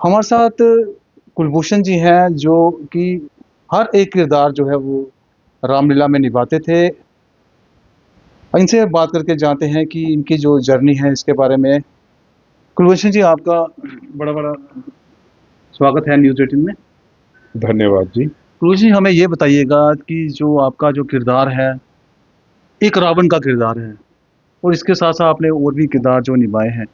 हमारे साथ कुलभूषण जी हैं जो कि हर एक किरदार जो है वो रामलीला में निभाते थे। इनसे बात करके जानते हैं कि इनकी जो जर्नी है इसके बारे में। कुलभूषण जी, आपका बड़ा-बड़ा स्वागत है न्यूज़ 18 में। धन्यवाद जी। कुलभूषण जी, हमें ये बताइएगा कि जो आपका जो किरदार है, एक रावण का किरदार है और इसके साथ-साथ आपने और भी किरदार जो निभाए हैं।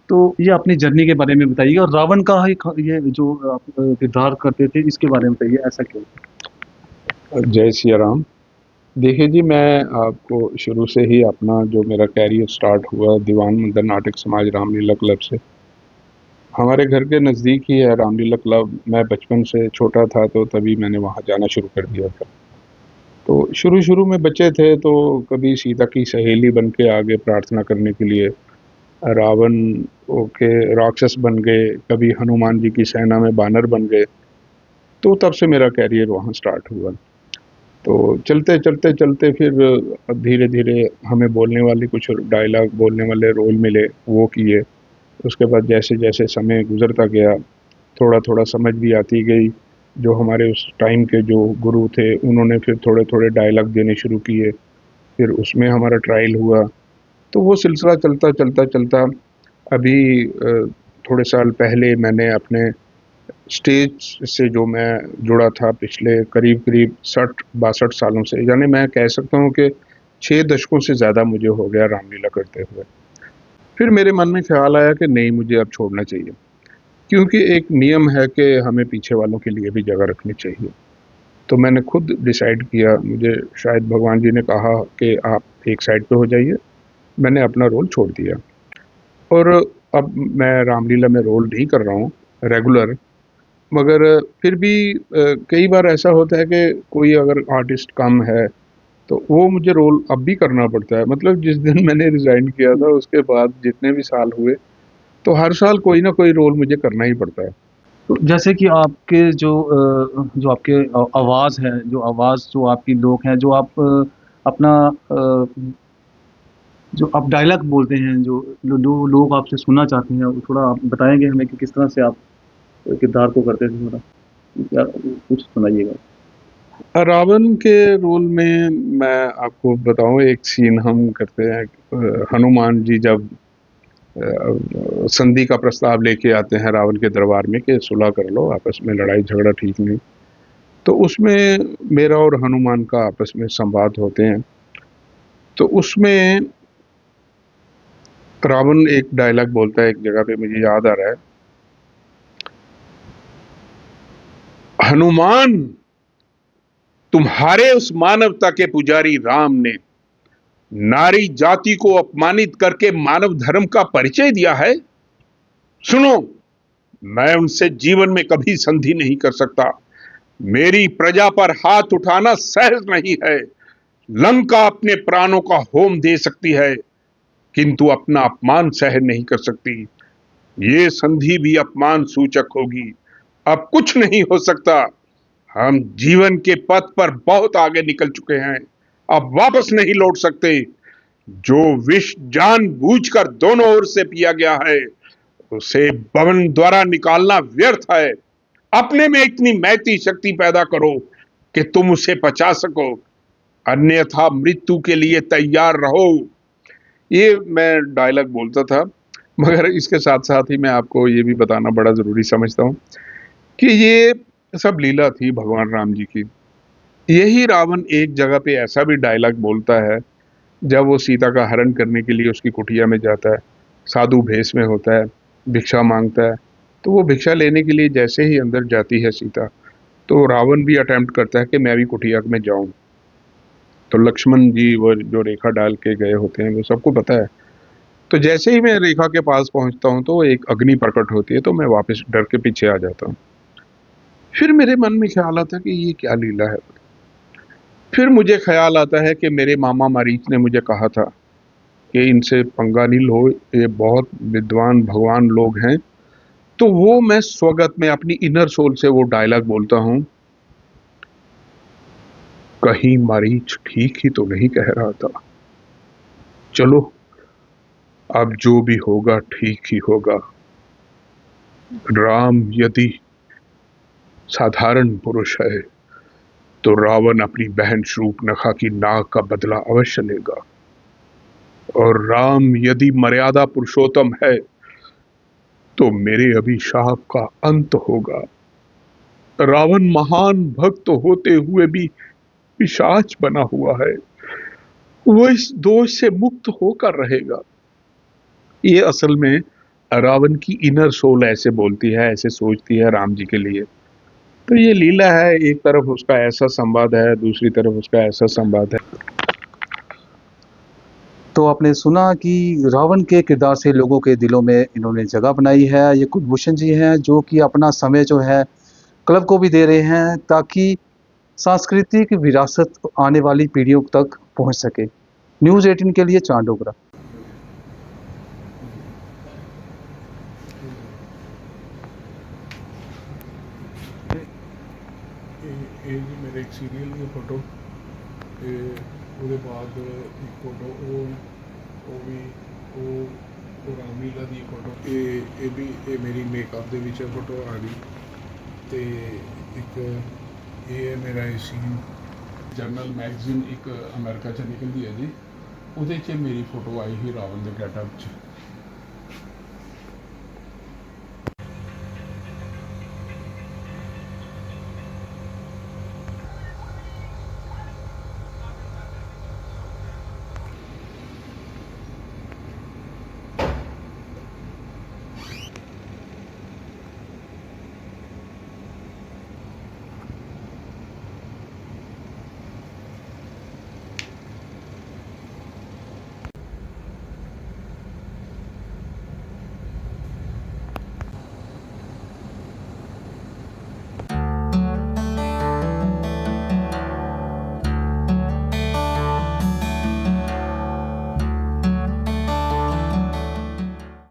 तो ये अपनी जर्नी के बारे में बताइए और रावण का ही ख ये जो आप किरदार करते थे इसके बारे में बताइए, ऐसा क्यों? जय सिया राम। देखिए जी, मैं आपको शुरू से ही अपना जो मेरा कैरियर स्टार्ट हुआ दीवान मंदिर नाटक समाज रामलीला क्लब से। हमारे घर के नज़दीक ही है रामलीला क्लब। मैं बचपन से छोटा था तो तभी मैंने वहाँ जाना शुरू कर दिया था। तो शुरू-शुरू में बच्चे थे तो कभी सीता की सहेली बन के आगे प्रार्थना करने के लिए, रावण के राक्षस बन गए, कभी हनुमान जी की सेना में बानर बन गए। तो तब से मेरा कैरियर वहाँ स्टार्ट हुआ। तो चलते फिर धीरे-धीरे हमें बोलने वाले कुछ डायलॉग बोलने वाले रोल मिले, वो किए। उसके बाद जैसे-जैसे समय गुज़रता गया, थोड़ा-थोड़ा समझ भी आती गई। जो हमारे उस टाइम के जो गुरु थे, उन्होंने फिर थोड़े-थोड़े डायलॉग देने शुरू किए। फिर उसमें हमारा ट्रायल हुआ। तो वो सिलसिला चलता अभी थोड़े साल पहले मैंने अपने स्टेज से जो मैं जुड़ा था पिछले करीब-करीब 60-62 सालों से, यानी मैं कह सकता हूँ कि 6 दशकों से ज़्यादा मुझे हो गया रामलीला करते हुए। फिर मेरे मन में ख़्याल आया कि नहीं, मुझे अब छोड़ना चाहिए, क्योंकि एक नियम है कि हमें पीछे वालों के लिए भी जगह रखनी चाहिए। तो मैंने खुद डिसाइड किया, मुझे शायद भगवान जी ने कहा कि आप एक साइड पे हो जाइए। मैंने अपना रोल छोड़ दिया और अब मैं रामलीला में रोल नहीं कर रहा हूँ रेगुलर। मगर फिर भी कई बार ऐसा होता है कि कोई अगर आर्टिस्ट कम है, तो वो मुझे रोल अब भी करना पड़ता है। मतलब जिस दिन मैंने रिज़ाइन किया था उसके बाद जितने भी साल हुए, तो हर साल कोई ना कोई रोल मुझे करना ही पड़ता है। तो जैसे कि आपके जो आपके आवाज़ है, जो आवाज़ जो आपकी लोग हैं, जो आप अपना जो आप डायलॉग बोलते हैं, जो लोग आपसे सुनना चाहते हैं, वो थोड़ा आप बताएँगे हमें कि किस तरह से आप किरदार को करते थे थोड़ा? या कुछ सुनाइएगा? रावण के रोल में मैं आपको बताऊँ, एक सीन हम करते हैं। हनुमान जी जब संधि का प्रस्ताव लेके आते हैं रावण के दरबार में कि सुलह कर लो, आपस में लड़ाई झगड़ा ठीक नहीं। तो उसमें मेरा और हनुमान का आपस में संवाद होते हैं। तो उसमें रावण एक डायलॉग बोलता है, एक जगह पे मुझे याद आ रहा है, हनुमान, तुम्हारे उस मानवता के पुजारी राम ने नारी जाति को अपमानित करके मानव धर्म का परिचय दिया है। सुनो, मैं उनसे जीवन में कभी संधि नहीं कर सकता। मेरी प्रजा पर हाथ उठाना सहज नहीं है। लंका अपने प्राणों का होम दे सकती है, किंतु अपना अपमान सहन नहीं कर सकती। ये संधि भी अपमान सूचक होगी। अब कुछ नहीं हो सकता। हम जीवन के पथ पर बहुत आगे निकल चुके हैं, अब वापस नहीं लौट सकते। जो विष जानबूझकर दोनों ओर से पिया गया है, उसे बवन द्वारा निकालना व्यर्थ है। अपने में इतनी मैती शक्ति पैदा करो कि तुम उसे पचा सको, अन्यथा मृत्यु के लिए तैयार रहो। ये मैं डायलॉग बोलता था। मगर इसके साथ-साथ ही मैं आपको ये भी बताना बड़ा ज़रूरी समझता हूँ कि ये सब लीला थी भगवान राम जी की। यही रावण एक जगह पे ऐसा भी डायलॉग बोलता है, जब वो सीता का हरण करने के लिए उसकी कुटिया में जाता है, साधु भेष में होता है, भिक्षा माँगता है। तो वो भिक्षा लेने के लिए जैसे ही अंदर जाती है सीता, तो रावण भी अटेम्प्ट करता है कि मैं भी कुटिया में जाऊँ। तो लक्ष्मण जी वो जो रेखा डाल के गए होते हैं, वो सबको पता है। तो जैसे ही मैं रेखा के पास पहुँचता हूँ, तो एक अग्नि प्रकट होती है, तो मैं वापस डर के पीछे आ जाता हूँ। फिर मेरे मन में ख़्याल आता है कि ये क्या लीला है? फिर मुझे ख़्याल आता है कि मेरे मामा मारीच ने मुझे कहा था कि इनसे पंगा नहीं लो, ये बहुत विद्वान भगवान लोग हैं। तो वो मैं स्वगत में अपनी इनर सोल से वो डायलॉग बोलता हूँ, कहीं मारीच ठीक ही तो नहीं कह रहा था। चलो, अब जो भी होगा ठीक ही होगा। राम यदि साधारण पुरुष है तो रावण अपनी बहन शूर्पणखा की नाक का बदला अवश्य लेगा, और राम यदि मर्यादा पुरुषोत्तम है तो मेरे अभिशाप का अंत होगा। रावण महान भक्त होते हुए भी पिशाच बना हुआ है, वो इस दोष से मुक्त होकर रहेगा। ये असल में रावण की इनर सोल ऐसे बोलती है, ऐसे सोचती है राम जी के लिए। तो ये लीला है, एक तरफ उसका ऐसा संवाद है, दूसरी तरफ उसका ऐसा संवाद है। तो आपने सुना कि रावण के किरदार से लोगों के दिलों में इन्होंने जगह बनाई है। ये कुलभूषण जी हैं जो कि अपना समय जो है क्लब को भी दे रहे हैं ताकि सांस्कृतिक विरासत आने वाली पीढ़ियों तक पहुंच सके। न्यूज़ 18 के लिए चांद डोगरा। ਇਹ ਜੀ ਮੇਰੇ ਇੱਕ ਸੀਰੀਅਲ ਦੀ ਫੋਟੋ ਤੇ ਉਹਦੇ ਬਾਅਦ ਇੱਕ ਫੋਟੋ ਉਹ ਰਾਮਲੀਲਾ ਦੀ ਫੋਟੋ ਇਹ ਵੀ ਇਹ ਮੇਰੀ ਮੇਕਅਪ ਦੇ ਵਿੱਚ ਫੋਟੋ ਆ ਗਈ ਤੇ ਇੱਕ ਇਹ ਹੈ ਮੇਰਾ ਇਹ ਸੀਨ ਜਰਨਲ ਮੈਗਜ਼ੀਨ ਇੱਕ ਅਮਰੀਕਾ 'ਚ ਨਿਕਲਦੀ ਹੈ ਜੀ, ਉਹਦੇ 'ਚ ਮੇਰੀ ਫੋਟੋ ਆਈ ਸੀ ਰਾਵਣ ਦੇ ਗੈਟਅਪ 'ਚ।